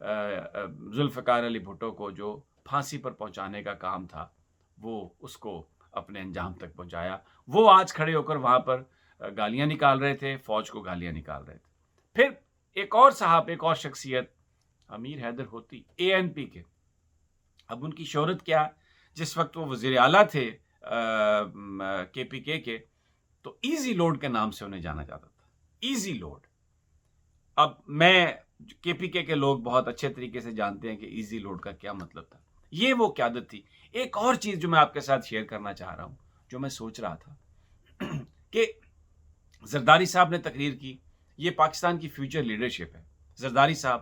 ذوالفقار علی بھٹو کو جو پھانسی پر پہنچانے کا کام تھا وہ اس کو اپنے انجام تک پہنچایا. وہ آج کھڑے ہو کر وہاں پر گالیاں نکال رہے تھے، فوج کو گالیاں نکال رہے تھے. پھر ایک اور صاحب، ایک اور شخصیت، امیر حیدر ہوتی، ANP کے. اب ان کی شہرت کیا؟ جس وقت وہ وزیر اعلیٰ تھے KPK کے، تو ایزی لوڈ کے نام سے انہیں جانا جاتا تھا. Easy load. اب میں KPK کے لوگ بہت اچھے طریقے سے جانتے ہیں کہ ایزی لوڈ کا کیا مطلب تھا. یہ وہ قیادت تھی. ایک اور چیز جو میں آپ کے ساتھ شیئر کرنا چاہ رہا ہوں، جو میں سوچ رہا تھا کہ زرداری صاحب نے تقریر کی، یہ پاکستان کی فیوچر لیڈرشپ ہے. زرداری صاحب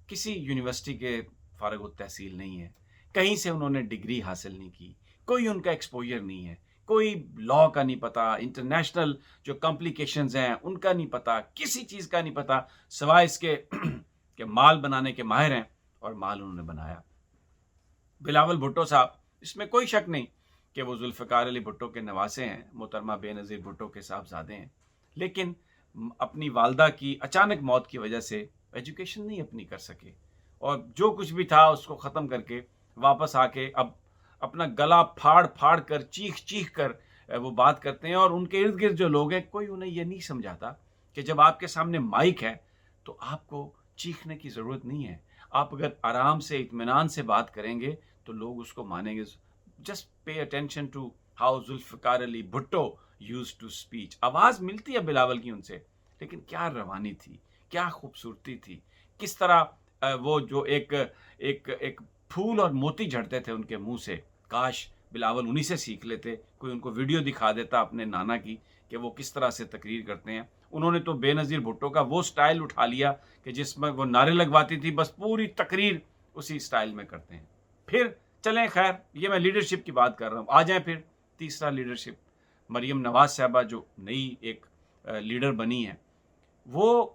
کسی یونیورسٹی کے فارغ التحصیل نہیں ہے، کہیں سے انہوں نے ڈگری حاصل نہیں کی، کوئی ان کا ایکسپوجر نہیں ہے، کوئی لاء کا نہیں پتا، انٹرنیشنل جو کمپلیکیشنز ہیں ان کا نہیں پتا، کسی چیز کا نہیں پتا سوائے اس کے کہ مال بنانے کے ماہر ہیں، اور مال انہوں نے بنایا. بلاول بھٹو صاحب، اس میں کوئی شک نہیں کہ وہ ذوالفقار علی بھٹو کے نواسے ہیں، محترمہ بے نظیر بھٹو کے صاحبزادے ہیں، لیکن اپنی والدہ کی اچانک موت کی وجہ سے ایجوکیشن نہیں اپنی کر سکے، اور جو کچھ بھی تھا اس کو ختم کر کے واپس آ کے اب اپنا گلا پھاڑ پھاڑ کر چیخ چیخ کر وہ بات کرتے ہیں. اور ان کے ارد گرد جو لوگ ہیں، کوئی انہیں یہ نہیں سمجھاتا کہ جب آپ کے سامنے مائک ہے تو آپ کو چیخنے کی ضرورت نہیں ہے. آپ اگر آرام سے اطمینان سے بات کریں گے تو لوگ اس کو مانیں گے. Just pay attention to how Zulfikar Ali Bhutto used to speech. آواز ملتی ہے بلاول کی ان سے، لیکن کیا روانی تھی، کیا خوبصورتی تھی، کس طرح وہ جو ایک پھول اور موتی جھڑتے تھے ان کے منہ سے. کاش بلاول انہی سے سیکھ لیتے، کوئی ان کو ویڈیو دکھا دیتا اپنے نانا کی کہ وہ کس طرح سے تقریر کرتے ہیں. انہوں نے تو بے نظیر بھٹو کا وہ سٹائل اٹھا لیا کہ جس میں وہ نعرے لگواتی تھی، بس پوری تقریر اسی سٹائل میں کرتے ہیں. پھر چلیں، خیر یہ میں لیڈرشپ کی بات کر رہا ہوں. آ جائیں پھر تیسرا لیڈرشپ، مریم نواز صاحبہ جو نئی ایک لیڈر بنی ہیں. وہ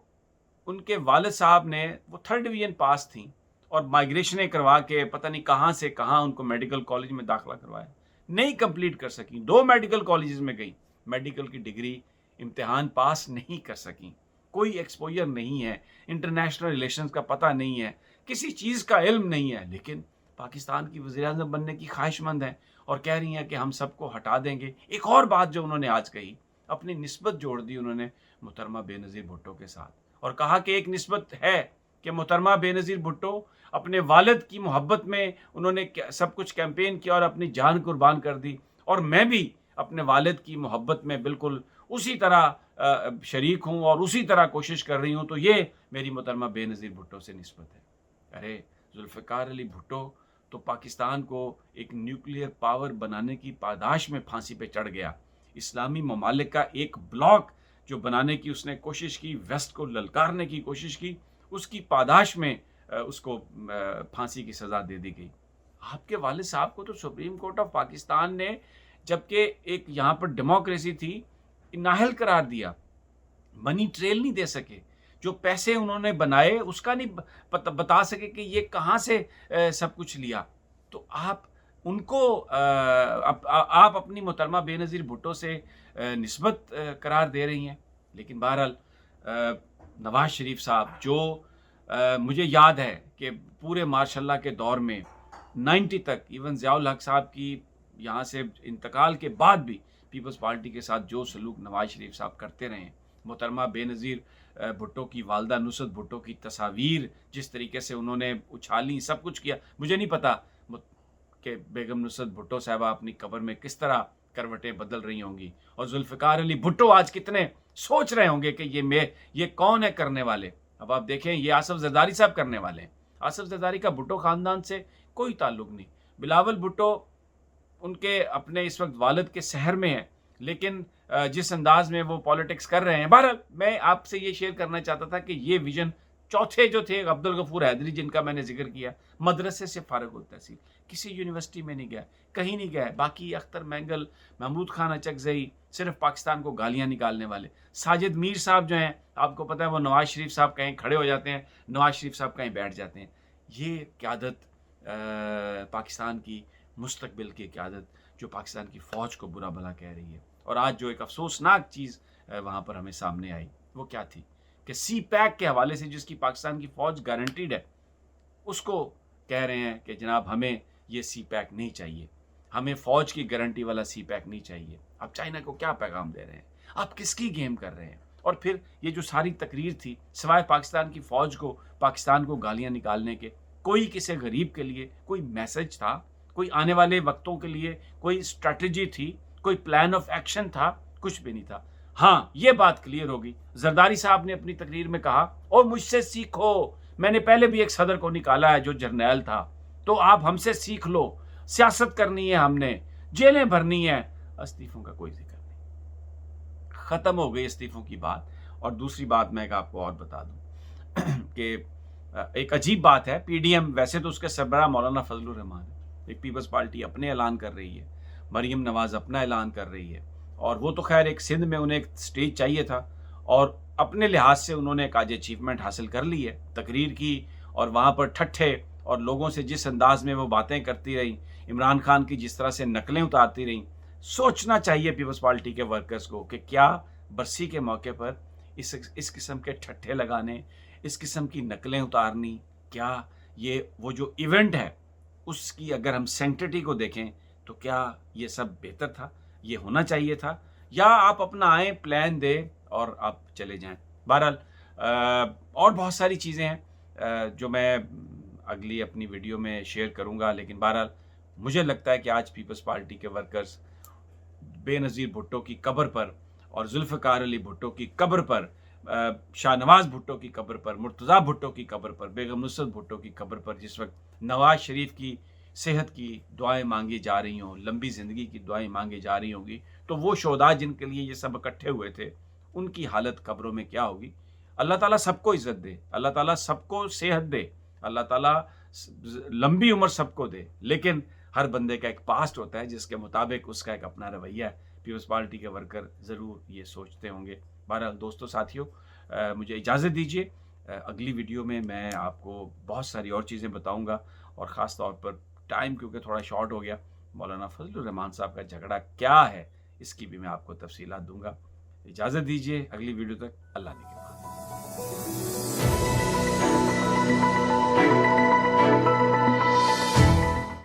ان کے والد صاحب نے وہ 3rd ڈویژن پاس تھیں اور مائگریشنیں کروا کے پتہ نہیں کہاں سے کہاں ان کو میڈیکل کالج میں داخلہ کروایا. نہیں کمپلیٹ کر سکیں، 2 میڈیکل کالجز میں گئیں، میڈیکل کی ڈگری امتحان پاس نہیں کر سکیں. کوئی ایکسپوجر نہیں ہے، انٹرنیشنل ریلیشنز کا پتہ نہیں ہے، کسی چیز کا علم نہیں ہے، لیکن پاکستان کی وزیر اعظم بننے کی خواہش مند ہیں اور کہہ رہی ہیں کہ ہم سب کو ہٹا دیں گے. ایک اور بات جو انہوں نے آج کہی، اپنی نسبت جوڑ دی انہوں نے محترمہ بے نظیر بھٹو کے ساتھ، اور کہا کہ ایک نسبت ہے کہ محترمہ بے نظیر بھٹو اپنے والد کی محبت میں انہوں نے سب کچھ کیمپین کیا اور اپنی جان قربان کر دی، اور میں بھی اپنے والد کی محبت میں بالکل اسی طرح شریک ہوں اور اسی طرح کوشش کر رہی ہوں. تو یہ میری محترمہ بے نظیر بھٹو سے نسبت ہے. ارے ذوالفقار علی بھٹو تو پاکستان کو ایک نیوکلیئر پاور بنانے کی پاداش میں پھانسی پہ چڑھ گیا. اسلامی ممالک کا ایک بلاک جو بنانے کی اس نے کوشش کی، ویسٹ کو للکارنے کی کوشش کی، اس کی پاداش میں اس کو پھانسی کی سزا دے دی گئی. آپ کے والد صاحب کو تو سپریم کورٹ آف پاکستان نے، جبکہ ایک یہاں پر ڈیموکریسی تھی، نااہل قرار دیا. منی ٹریل نہیں دے سکے، جو پیسے انہوں نے بنائے اس کا نہیں بتا سکے کہ یہ کہاں سے سب کچھ لیا. تو آپ ان کو آپ اپنی محترمہ بے نظیر بھٹو سے نسبت قرار دے رہی ہیں. لیکن بہرحال نواز شریف صاحب، جو مجھے یاد ہے کہ پورے ماشاء اللہ کے دور میں 90 تک، ایون ضیاء الحق صاحب کی یہاں سے انتقال کے بعد بھی پیپلز پارٹی کے ساتھ جو سلوک نواز شریف صاحب کرتے رہے ہیں، محترمہ بے نظیر بھٹو کی والدہ نصرت بھٹو کی تصاویر جس طریقے سے انہوں نے اچھالی، سب کچھ کیا. مجھے نہیں پتا کہ بیگم نصرت بھٹو صاحبہ اپنی قبر میں کس طرح کروٹیں بدل رہی ہوں گی، اور ذوالفقار علی بھٹو آج کتنے سوچ رہے ہوں گے کہ یہ کون ہے کرنے والے. اب آپ دیکھیں، یہ آصف زرداری صاحب کرنے والے ہیں. آصف زرداری کا بھٹو خاندان سے کوئی تعلق نہیں. بلاول بھٹو ان کے اپنے اس وقت والد کے شہر میں ہیں، لیکن جس انداز میں وہ پالیٹکس کر رہے ہیں. بہرحال میں آپ سے یہ شیئر کرنا چاہتا تھا کہ یہ ویژن چوتھے جو تھے عبدالغفور حیدری، جن کا میں نے ذکر کیا، مدرسے سے فارغ التحصیل، کسی یونیورسٹی میں نہیں گیا، کہیں نہیں گیا. باقی اختر مینگل، محمود خان اچکزئی، صرف پاکستان کو گالیاں نکالنے والے. ساجد میر صاحب جو ہیں، آپ کو پتہ ہے وہ نواز شریف صاحب کہیں کھڑے ہو جاتے ہیں، نواز شریف صاحب کہیں بیٹھ جاتے ہیں. یہ قیادت پاکستان کی مستقبل کی قیادت جو پاکستان کی فوج کو برا بھلا کہہ رہی ہے. اور آج جو ایک افسوسناک چیز وہاں پر ہمیں سامنے آئی، وہ کیا تھی کہ سی پیک کے حوالے سے، جس کی پاکستان کی فوج گارنٹیڈ ہے اس کو کہہ رہے ہیں کہ جناب ہمیں یہ سی پیک نہیں چاہیے، ہمیں فوج کی گارنٹی والا سی پیک نہیں چاہیے۔ آپ چائنا کو کیا پیغام دے رہے ہیں؟ آپ کس کی گیم کر رہے ہیں؟ اور پھر یہ جو ساری تقریر تھی، سوائے پاکستان کی فوج کو، پاکستان کو گالیاں نکالنے کے، کوئی کسی غریب کے لیے کوئی میسج تھا؟ کوئی آنے والے وقتوں کے لیے کوئی اسٹریٹجی تھی؟ کوئی پلان آف ایکشن تھا؟ کچھ بھی نہیں تھا۔ ہاں، یہ بات کلیئر ہوگی، زرداری صاحب نے اپنی تقریر میں کہا اور مجھ سے سیکھو، میں نے پہلے بھی ایک صدر کو نکالا ہے جو جرنیل تھا، تو آپ ہم سے سیکھ لو، سیاست کرنی ہے، ہم نے جیلیں بھرنی ہے۔ استعفوں کا کوئی ذکر نہیں، ختم ہو گئی استعفوں کی بات۔ اور دوسری بات میں آپ کو اور بتا دوں کہ ایک عجیب بات ہے، پی ڈی ایم ویسے تو اس کے سربراہ مولانا فضل الرحمان ہے، ایک پیپلز پارٹی اپنے اعلان کر رہی ہے، مریم نواز اپنا اعلان کر رہی ہے، اور وہ تو خیر ایک سندھ میں انہیں ایک سٹیج چاہیے تھا، اور اپنے لحاظ سے انہوں نے ایک آج اچیومنٹ حاصل کر لی ہے، تقریر کی اور وہاں پر ٹھٹھے اور لوگوں سے جس انداز میں وہ باتیں کرتی رہیں، عمران خان کی جس طرح سے نقلیں اتارتی رہیں۔ سوچنا چاہیے پیپلز پارٹی کے ورکرز کو کہ کیا برسی کے موقع پر اس قسم کے ٹھٹھے لگانے، اس قسم کی نقلیں اتارنی، کیا یہ وہ جو ایونٹ ہے اس کی اگر ہم سینکٹرٹی کو دیکھیں تو کیا یہ سب بہتر تھا، یہ ہونا چاہیے تھا، یا آپ اپنا آئیں پلان دیں اور آپ چلے جائیں؟ بہرحال اور بہت ساری چیزیں ہیں جو میں اگلی اپنی ویڈیو میں شیئر کروں گا، لیکن بہرحال مجھے لگتا ہے کہ آج پیپلز پارٹی کے ورکرز بے نظیر بھٹو کی قبر پر اور ذوالفقار علی بھٹو کی قبر پر، شاہ نواز بھٹو کی قبر پر، مرتضیٰ بھٹو کی قبر پر، بیگم نصرت بھٹو کی قبر پر جس وقت نواز شریف کی صحت کی دعائیں مانگی جا رہی ہوں، لمبی زندگی کی دعائیں مانگی جا رہی ہوں گی، تو وہ شہداء جن کے لیے یہ سب اکٹھے ہوئے تھے ان کی حالت قبروں میں کیا ہوگی؟ اللہ تعالیٰ سب کو عزت دے، اللہ تعالیٰ سب کو صحت دے، اللہ تعالیٰ لمبی عمر سب کو دے، لیکن ہر بندے کا ایک پاسٹ ہوتا ہے جس کے مطابق اس کا ایک اپنا رویہ ہے۔ پیپلز پارٹی کے ورکر ضرور یہ سوچتے ہوں گے۔ بہرحال دوستو ساتھیو، مجھے اجازت دیجیے، اگلی ویڈیو میں میں آپ کو بہت ساری اور چیزیں بتاؤں گا، اور خاص طور پر ٹائم کیونکہ تھوڑا شارٹ ہو گیا، مولانا فضل الرحمان صاحب کا جھگڑا کیا ہے اس کی بھی میں آپ کو تفصیلات دوں گا۔ اجازت دیجیے، اگلی ویڈیو تک اللہ نگہبان۔